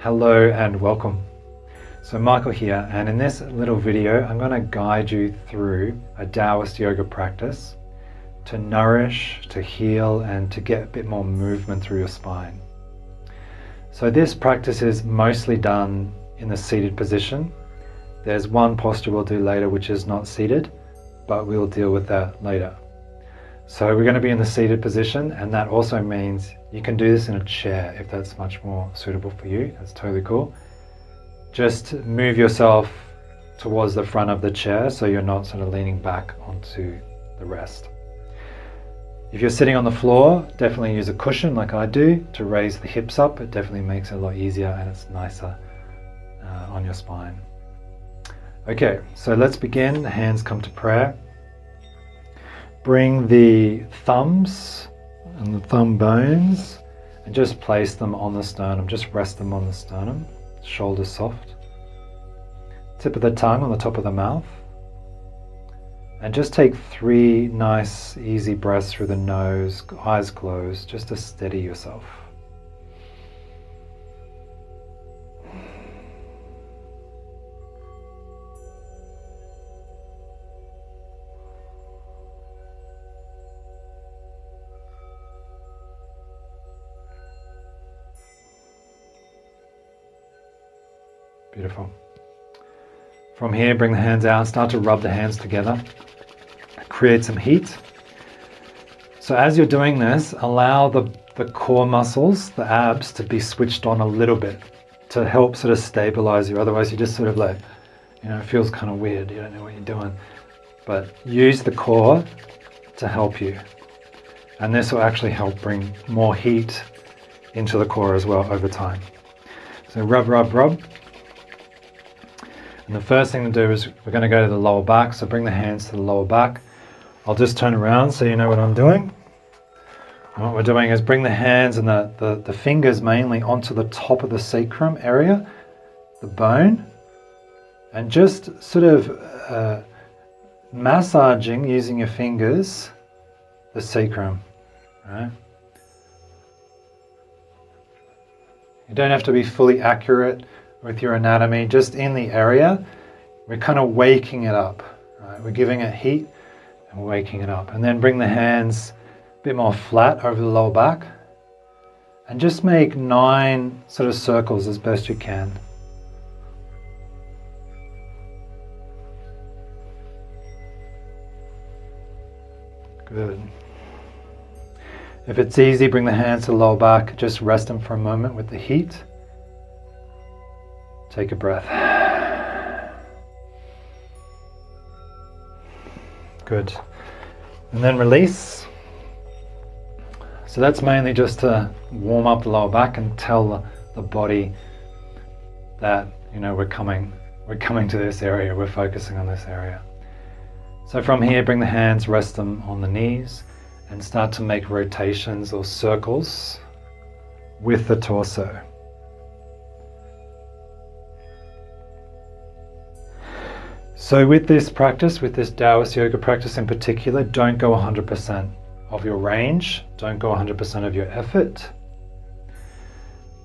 Hello and welcome. So Michael here, and in this little video I'm going to guide you through a Taoist yoga practice to nourish, to heal, and to get a bit more movement through your spine. So this practice is mostly done in the seated position. There's one posture we'll do later which is not seated, but we'll deal with that later. So we're going to be in the seated position, and that also means you can do this in a chair if that's much more suitable for you. That's totally cool. Just move yourself towards the front of the chair so you're not sort of leaning back onto the rest. If you're sitting on the floor, definitely use a cushion like I do to raise the hips up. It definitely makes it a lot easier and it's nicer on your spine. Okay, so let's begin. The hands come to prayer. Bring the thumbs and the thumb bones and just place them on the sternum. Just rest them on the sternum. Shoulders soft. Tip of the tongue on the top of the mouth. And just take 3 nice easy breaths through the nose, eyes closed, just to steady yourself. Beautiful. From here, bring the hands out, start to rub the hands together, create some heat. So as you're doing this, allow the core muscles, the abs, to be switched on a little bit to help sort of stabilize you. Otherwise you just sort of like, it feels kind of weird, you don't know what you're doing. But use the core to help you. And this will actually help bring more heat into the core as well over time. So rub, rub, rub. And the first thing to do is we're going to go to the lower back, so bring the hands to the lower back. I'll just turn around so you know what I'm doing. And what we're doing is bring the hands and the fingers mainly onto the top of the sacrum area, the bone, and just sort of massaging using your fingers the sacrum. Right? You don't have to be fully accurate with your anatomy, just in the area. We're kind of waking it up, right? We're giving it heat and waking it up. And then bring the hands a bit more flat over the lower back and just make 9 sort of circles as best you can. Good. If it's easy, bring the hands to the lower back, just rest them for a moment with the heat. Take a breath. Good. And then release. So that's mainly just to warm up the lower back and tell the body that, we're coming to this area, we're focusing on this area. So from here, bring the hands, rest them on the knees, and start to make rotations or circles with the torso. So with this practice, with this Taoist yoga practice in particular, don't go 100% of your range, don't go 100% of your effort,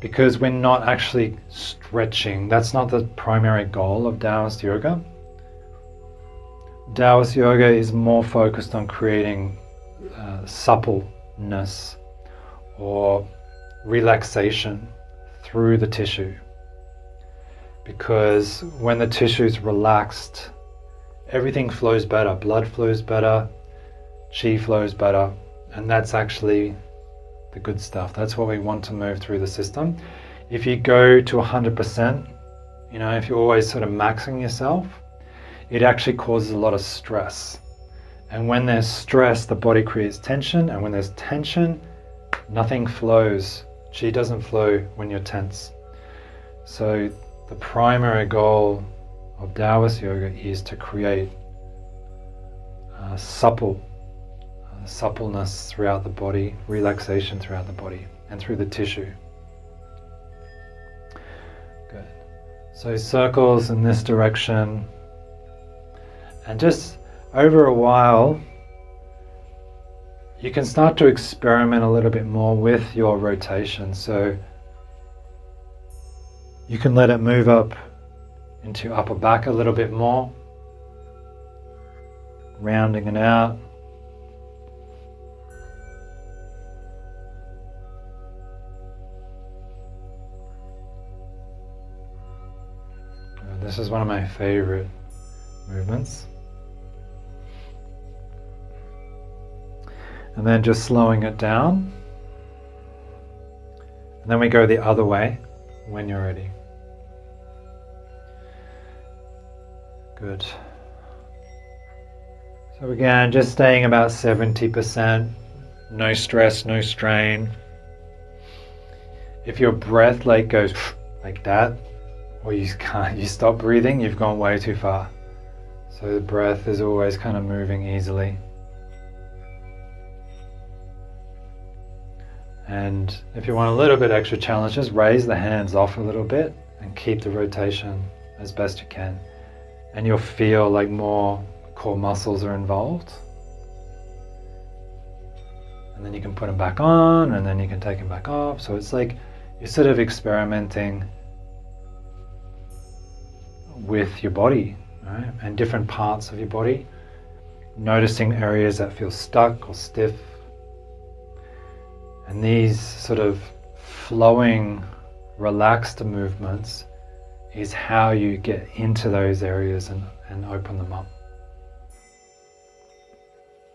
because we're not actually stretching. That's not the primary goal of Taoist yoga. Taoist yoga is more focused on creating suppleness or relaxation through the tissue. Because when the tissue is relaxed, everything flows better. Blood flows better, qi flows better, and that's actually the good stuff. That's what we want to move through the system. If you go to 100%, if you're always sort of maxing yourself, it actually causes a lot of stress. And when there's stress, the body creates tension, and when there's tension, nothing flows. Qi doesn't flow when you're tense. So the primary goal of Taoist yoga is to create suppleness throughout the body, relaxation throughout the body and through the tissue. Good. So circles in this direction, and just over a while you can start to experiment a little bit more with your rotation. So You can let it move up into your upper back a little bit more, rounding it out. This is one of my favorite movements. And then just slowing it down. And then we go the other way when you're ready. Good. So again, just staying about 70%. No stress, no strain. If your breath goes like that, or you stop breathing, you've gone way too far. So the breath is always kind of moving easily. And if you want a little bit extra challenge, just raise the hands off a little bit and keep the rotation as best you can. And you'll feel like more core muscles are involved. And then you can put them back on, and then you can take them back off. So it's like you're sort of experimenting with your body, right? And different parts of your body, noticing areas that feel stuck or stiff. And these sort of flowing, relaxed movements is how you get into those areas and open them up.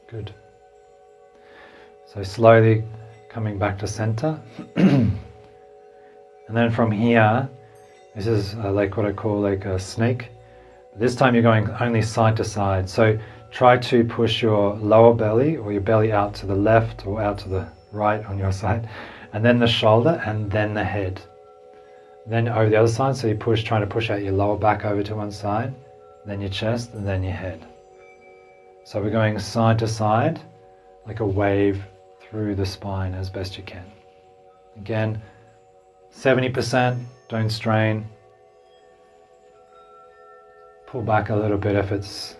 Good. So slowly coming back to center. And then from here, this is like what I call like a snake. This time you're going only side to side. So try to push your lower belly or your belly out to the left or out to the right on your side, and then the shoulder, and then the head. Then over the other side, so you trying to push out your lower back over to one side, then your chest, and then your head. So we're going side to side, like a wave through the spine as best you can. Again, 70%, don't strain. Pull back a little bit if it's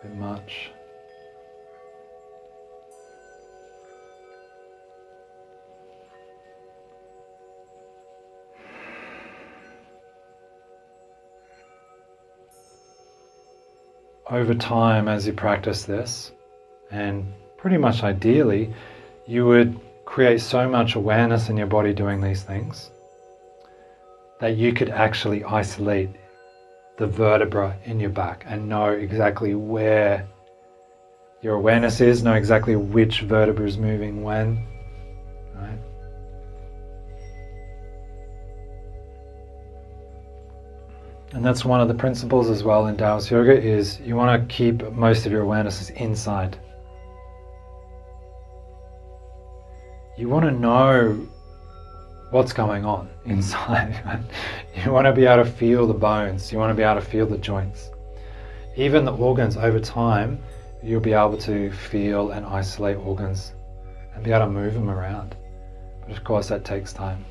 a bit much. Over time, as you practice this, and pretty much ideally, you would create so much awareness in your body doing these things that you could actually isolate the vertebra in your back and know exactly where your awareness is, know exactly which vertebra is moving when, right? And that's one of the principles as well in Taoist Yoga, is you want to keep most of your awarenesses inside. You want to know what's going on inside. Right? You want to be able to feel the bones. You want to be able to feel the joints. Even the organs, over time, you'll be able to feel and isolate organs and be able to move them around. But of course, that takes time.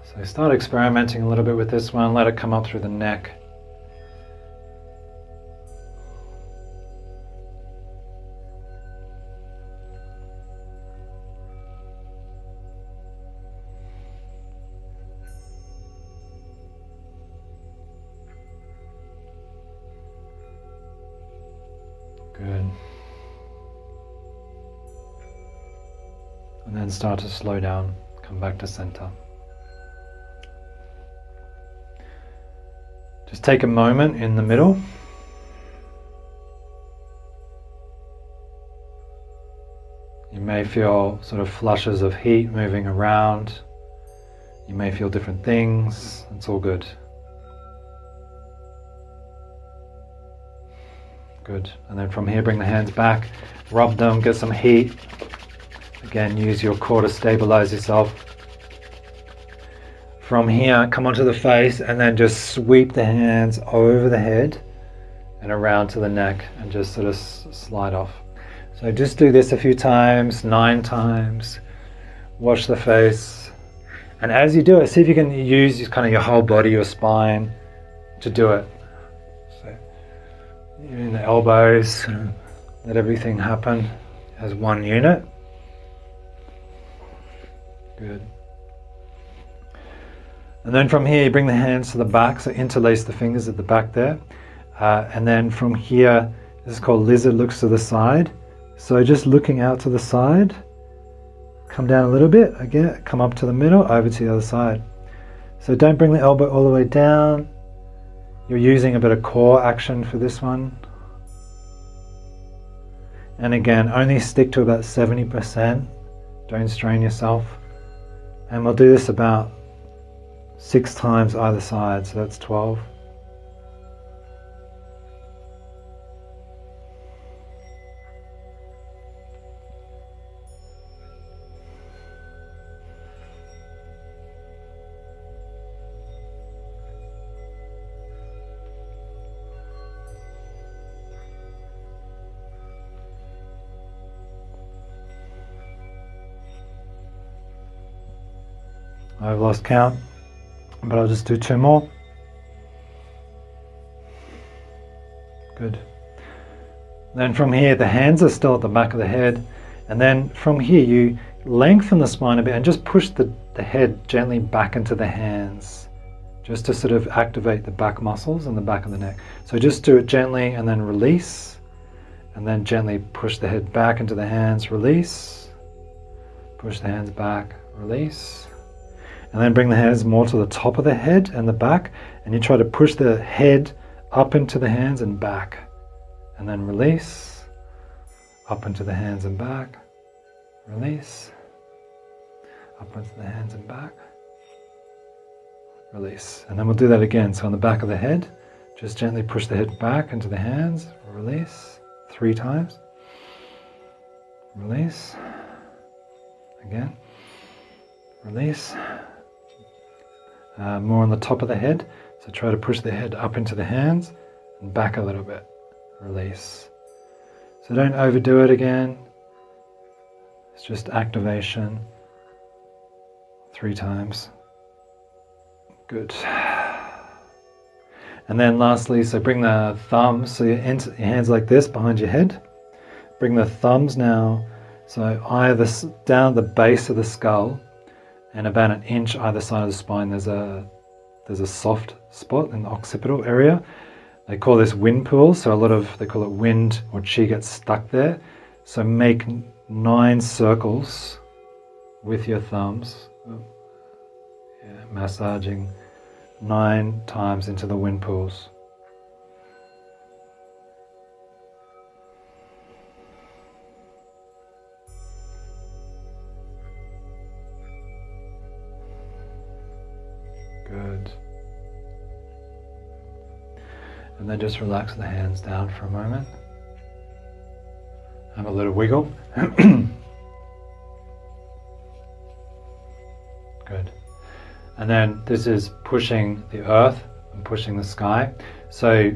So start experimenting a little bit with this one. Let it come up through the neck. Good. And then start to slow down. Come back to center. Just take a moment in the middle. You may feel sort of flushes of heat moving around. You may feel different things. It's all good. Good. And then from here, bring the hands back, rub them, get some heat. Again, use your core to stabilize yourself. From here, come onto the face and then just sweep the hands over the head and around to the neck and just sort of slide off. So just do this a few times, 9 times. Wash the face. And as you do it, see if you can use kind of your whole body, your spine to do it. So in the elbows, let everything happen as one unit. Good. And then from here, you bring the hands to the back, so interlace the fingers at the back there. And then from here, this is called lizard looks to the side. So just looking out to the side, come down a little bit, again, come up to the middle, over to the other side. So don't bring the elbow all the way down. You're using a bit of core action for this one. And again, only stick to about 70%. Don't strain yourself. And we'll do this about 6 times either side, so that's 12. I've lost count, but I'll just do 2 more. Good. Then from here, the hands are still at the back of the head. And then from here, you lengthen the spine a bit and just push the head gently back into the hands, just to sort of activate the back muscles and the back of the neck. So just do it gently and then release. And then gently push the head back into the hands, release. Push the hands back, release. And then bring the hands more to the top of the head and the back, and you try to push the head up into the hands and back. And then release, up into the hands and back, release, up into the hands and back, release. And then we'll do that again. So on the back of the head, just gently push the head back into the hands, release, 3 times, release, again, release. More on the top of the head, so try to push the head up into the hands and back a little bit, release. So don't overdo it again, it's just activation, 3 times, good. And then lastly, so bring the thumbs, so your hands like this behind your head, bring the thumbs now, so either down the base of the skull, and about 1 inch either side of the spine, there's a soft spot in the occipital area. They call this wind pool, so they call it wind or qi gets stuck there. So make 9 circles with your thumbs, massaging 9 times into the wind pools. Good. And then just relax the hands down for a moment. Have a little wiggle. Good. And then this is pushing the earth and pushing the sky. So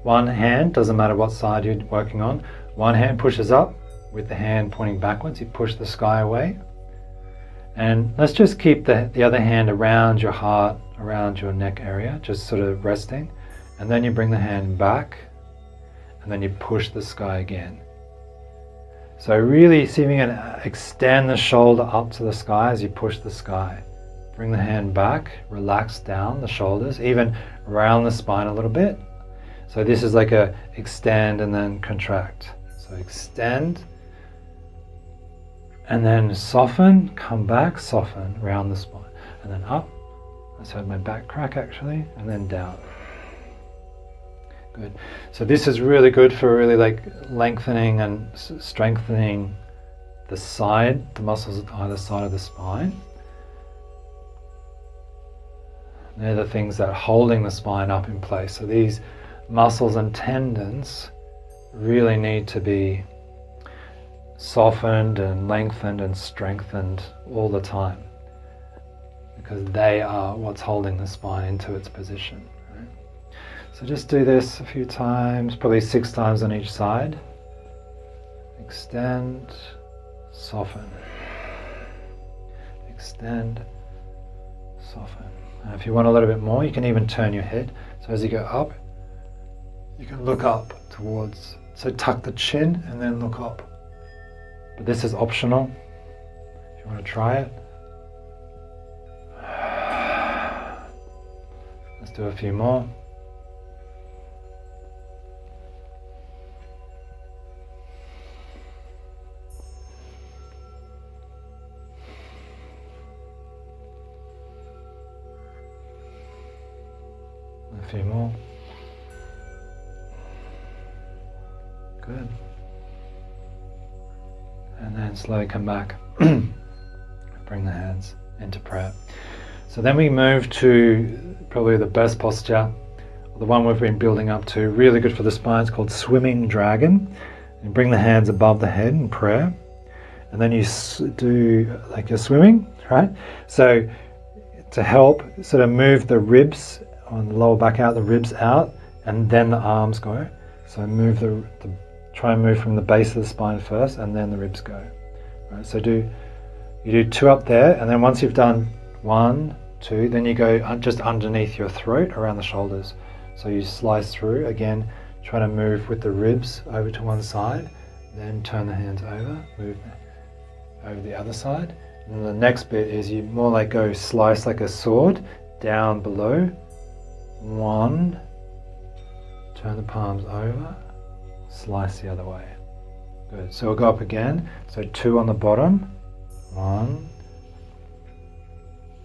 one hand, doesn't matter what side you're working on, one hand pushes up with the hand pointing backwards, you push the sky away. And let's just keep the other hand around your heart, around your neck area, just sort of resting. And then you bring the hand back, and then you push the sky again. So really see if you can extend the shoulder up to the sky as you push the sky. Bring the hand back, relax down the shoulders, even round the spine a little bit. So this is like a extend and then contract. So extend, and then soften, come back, soften, round the spine, and then up. I just heard my back crack actually, and then down. Good. So this is really good for really like lengthening and strengthening the muscles at either side of the spine. They're the things that are holding the spine up in place. So these muscles and tendons really need to be softened and lengthened and strengthened all the time, because they are what's holding the spine into its position. Right? So just do this a few times, probably 6 times on each side. Extend, soften. Extend, soften. Now if you want a little bit more, you can even turn your head. So as you go up, you can look up towards, so tuck the chin and then look up. But this is optional, if you want to try it. Let's do a few more. A few more. Good. And then slowly come back. Bring the hands into prayer. So then we move to probably the best posture, the one we've been building up to, really good for the spine. It's called swimming dragon. And bring the hands above the head in prayer. And then you do like you're swimming, right? So to help sort of move the ribs on the lower back out, the ribs out, and then the arms go. So move try and move from the base of the spine first, and then the ribs go. Right? So you do 2 up there, and then once you've done 1, 2, then you go just underneath your throat, around the shoulders. So you slice through again, trying to move with the ribs over to one side, then turn the hands over, move over the other side. And then the next bit is you more like go slice like a sword down below. 1, turn the palms over, slice the other way. Good. So we'll go up again. So 2 on the bottom. 1,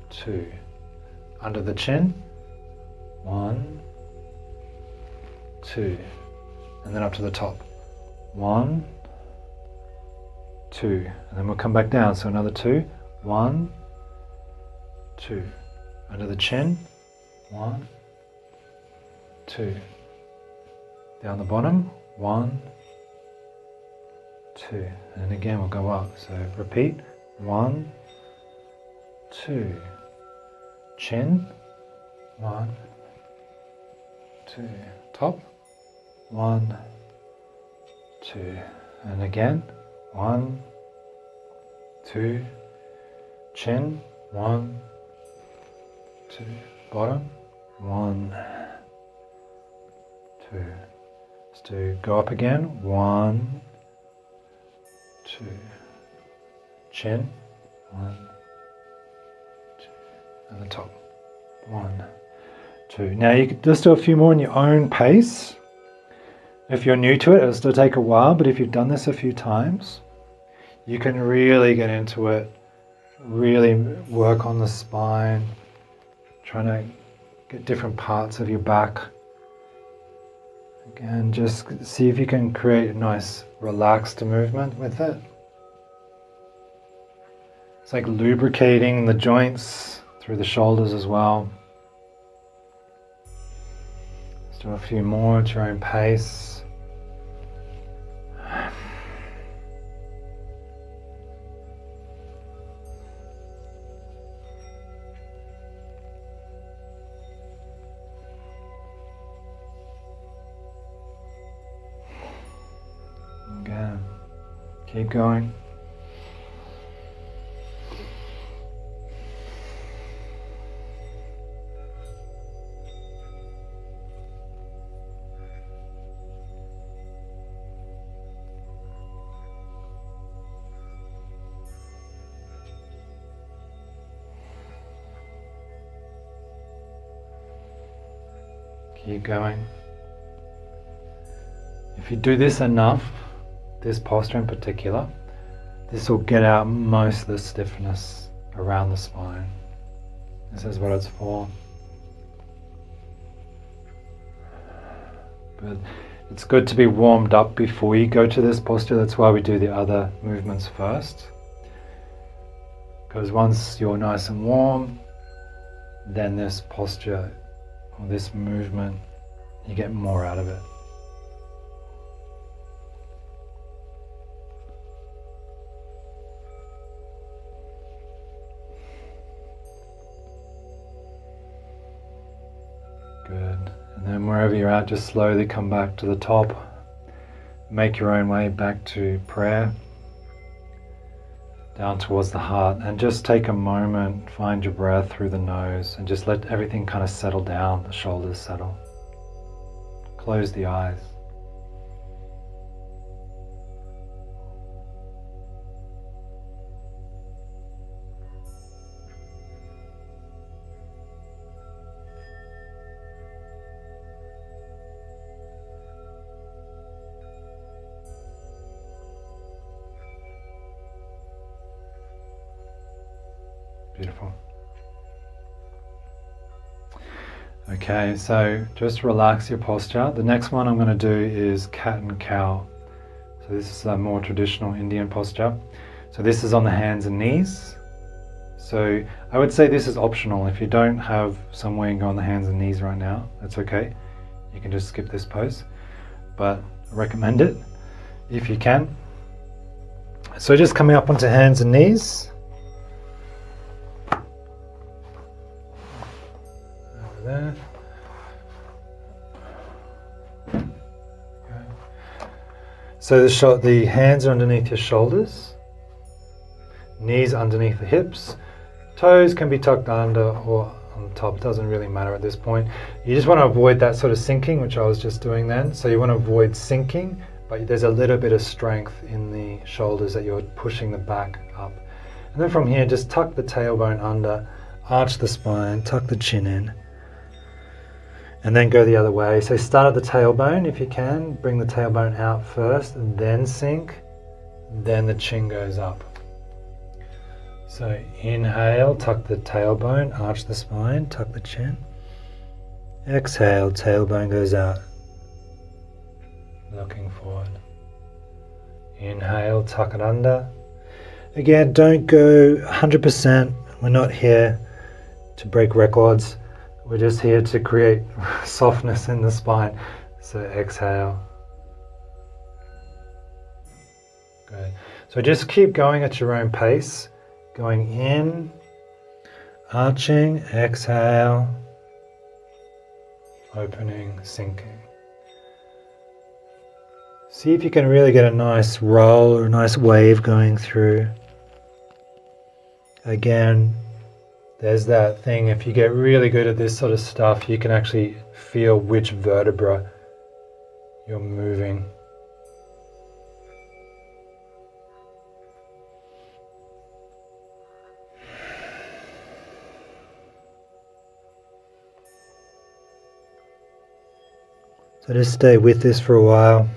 2. Under the chin. 1, 2. And then up to the top. 1, 2. And then we'll come back down. So another 2. 1, 2. Under the chin. 1, 2. Down the bottom. 1, 2. And again we'll go up. So repeat. 1, 2. Chin. 1, 2. Top. 1, 2. And again. 1, 2. Chin. 1, 2. Bottom. 1, 2. Let's do go up again. 1, 2. Chin. 1, 2. And the top. 1, 2. Now you can just do a few more in your own pace. If you're new to it, it'll still take a while, but if you've done this a few times, you can really get into it, really work on the spine, trying to get different parts of your back. Again, just see if you can create a nice relaxed movement with it. It's like lubricating the joints through the shoulders as well. Let's do a few more at your own pace. Again, keep going. Keep going. If you do this enough, this posture in particular, this will get out most of the stiffness around the spine. This is what it's for. But it's good to be warmed up before you go to this posture. That's why we do the other movements first. Because once you're nice and warm, then this posture or this movement, you get more out of it. Good. And then wherever you're at, just slowly come back to the top. Make your own way back to prayer, down towards the heart, and just take a moment, find your breath through the nose, and just let everything kind of settle down, the shoulders settle. Close the eyes. Beautiful. Okay, so just relax your posture. The next one I'm going to do is cat and cow. So this is a more traditional Indian posture. So this is on the hands and knees. So I would say this is optional. If you don't have somewhere you can go on the hands and knees right now, that's okay. You can just skip this pose, but I recommend it if you can. So just coming up onto hands and knees. Over there. Okay. So the hands are underneath your shoulders, knees underneath the hips, toes can be tucked under or on top, it doesn't really matter at this point. You just want to avoid that sort of sinking, which I was just doing then. So you want to avoid sinking, but there's a little bit of strength in the shoulders that you're pushing the back up. And then from here, just tuck the tailbone under, arch the spine, tuck the chin in, and then go the other way. So start at the tailbone if you can, bring the tailbone out first, and then sink, then the chin goes up. So inhale, tuck the tailbone, arch the spine, tuck the chin. Exhale, tailbone goes out, looking forward. Inhale, tuck it under. Again, don't go 100%. We're not here to break records. We're just here to create softness in the spine. So exhale. Good. So just keep going at your own pace. Going in, arching, exhale, opening, sinking. See if you can really get a nice roll or a nice wave going through. Again, there's that thing, if you get really good at this sort of stuff, you can actually feel which vertebra you're moving. So just stay with this for a while.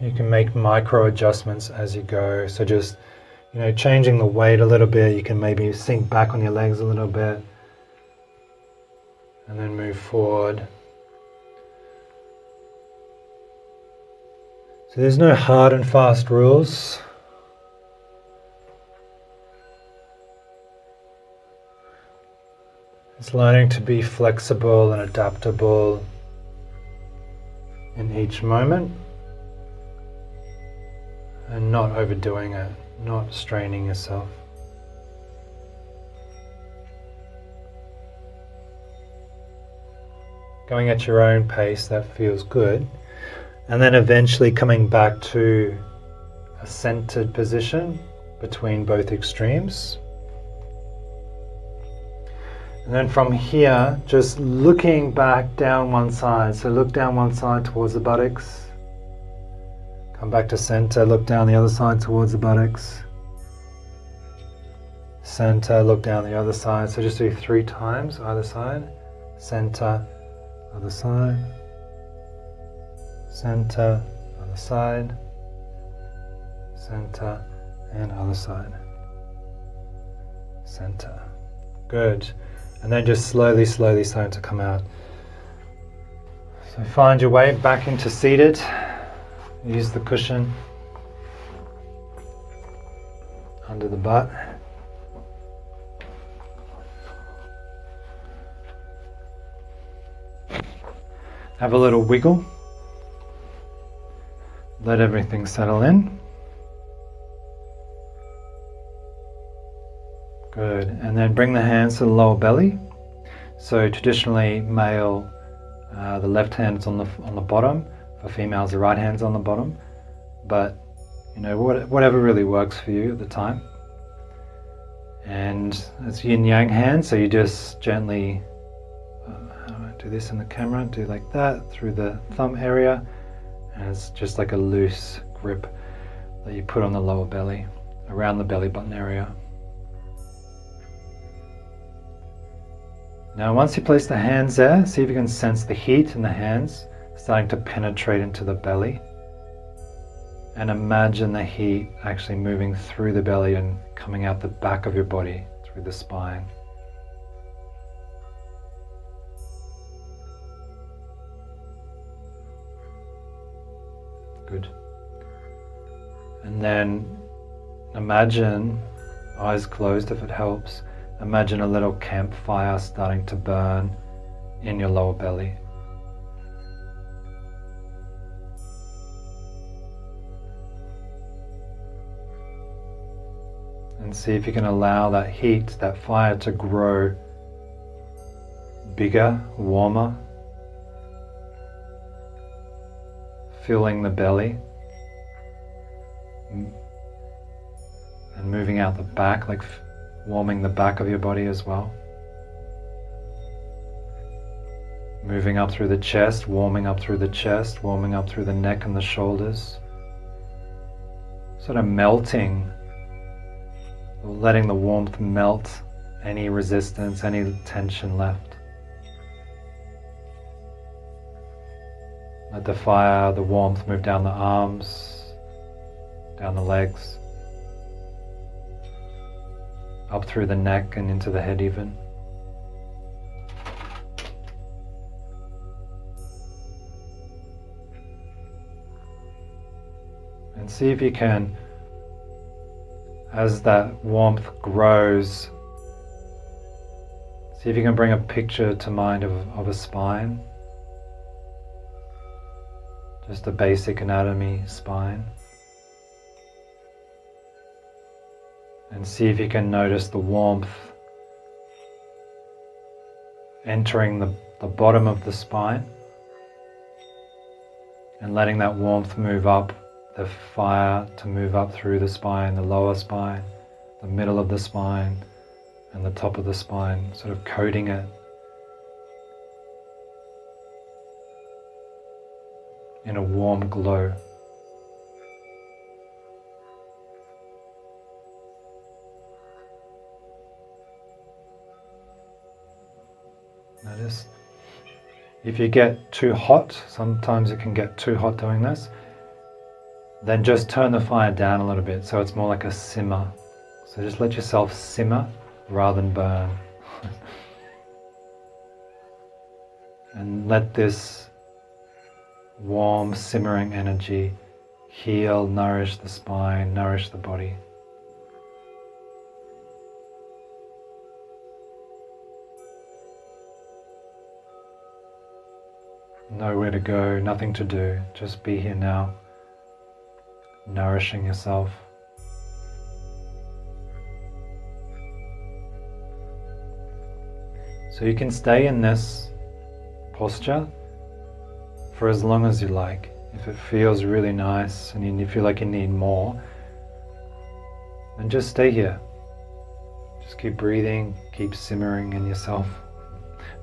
You can make micro adjustments as you go. So just, changing the weight a little bit. You can maybe sink back on your legs a little bit and then move forward. So there's no hard and fast rules. It's learning to be flexible and adaptable in each moment and not overdoing it, not straining yourself. Going at your own pace, that feels good. And then eventually coming back to a centered position between both extremes. And then from here, just looking back down one side. So look down one side towards the buttocks. Come back to center, look down the other side towards the buttocks. Center, look down the other side. So just do 3 times either side. Center, other side. Center, other side. Center, and other side. Center. Good. And then just slowly starting to come out. So find your way back into seated. Use the cushion under the butt. Have a little wiggle. Let everything settle in. Good, and then bring the hands to the lower belly. So traditionally male, the left hand is on the bottom. For females, the right hand's on the bottom. But whatever really works for you at the time. And it's yin yang hand, so you just gently do this in the camera, do like that through the thumb area, and it's just like a loose grip that you put on the lower belly, around the belly button area. Now once you place the hands there, see if you can sense the heat in the hands, starting to penetrate into the belly. And imagine the heat actually moving through the belly and coming out the back of your body, through the spine. Good. And then imagine, eyes closed if it helps, imagine a little campfire starting to burn in your lower belly. And see if you can allow that heat, that fire to grow bigger, warmer, filling the belly and moving out the back, like warming the back of your body as well. Moving up through the chest, warming up through the chest, warming up through the neck and the shoulders. Sort of melting, letting the warmth melt any resistance, any tension left. Let the fire, the warmth move down the arms, down the legs, up through the neck and into the head even. And see if you can, as that warmth grows, see if you can bring a picture to mind of a spine. Just a basic anatomy spine. And see if you can notice the warmth entering the bottom of the spine and letting that warmth move up, the fire to move up through the spine, the lower spine, the middle of the spine, and the top of the spine, sort of coating it in a warm glow. Notice if you get too hot, sometimes it can get too hot doing this, then just turn the fire down a little bit so it's more like a simmer. So just let yourself simmer rather than burn. And let this warm, simmering energy heal, nourish the spine, nourish the body. Nowhere to go, nothing to do, just be here now, nourishing yourself. So you can stay in this posture for as long as you like. If it feels really nice and you feel like you need more, then just stay here. Just keep breathing, keep simmering in yourself,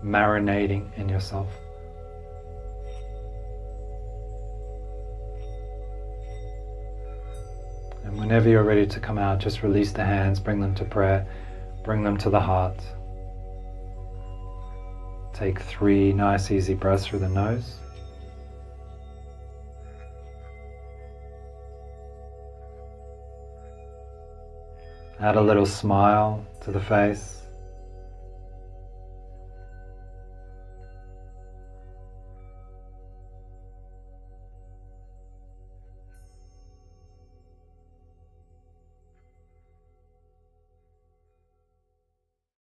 marinating in yourself. And whenever you're ready to come out, just release the hands, bring them to prayer, bring them to the heart. Take 3 nice easy breaths through the nose. Add a little smile to the face.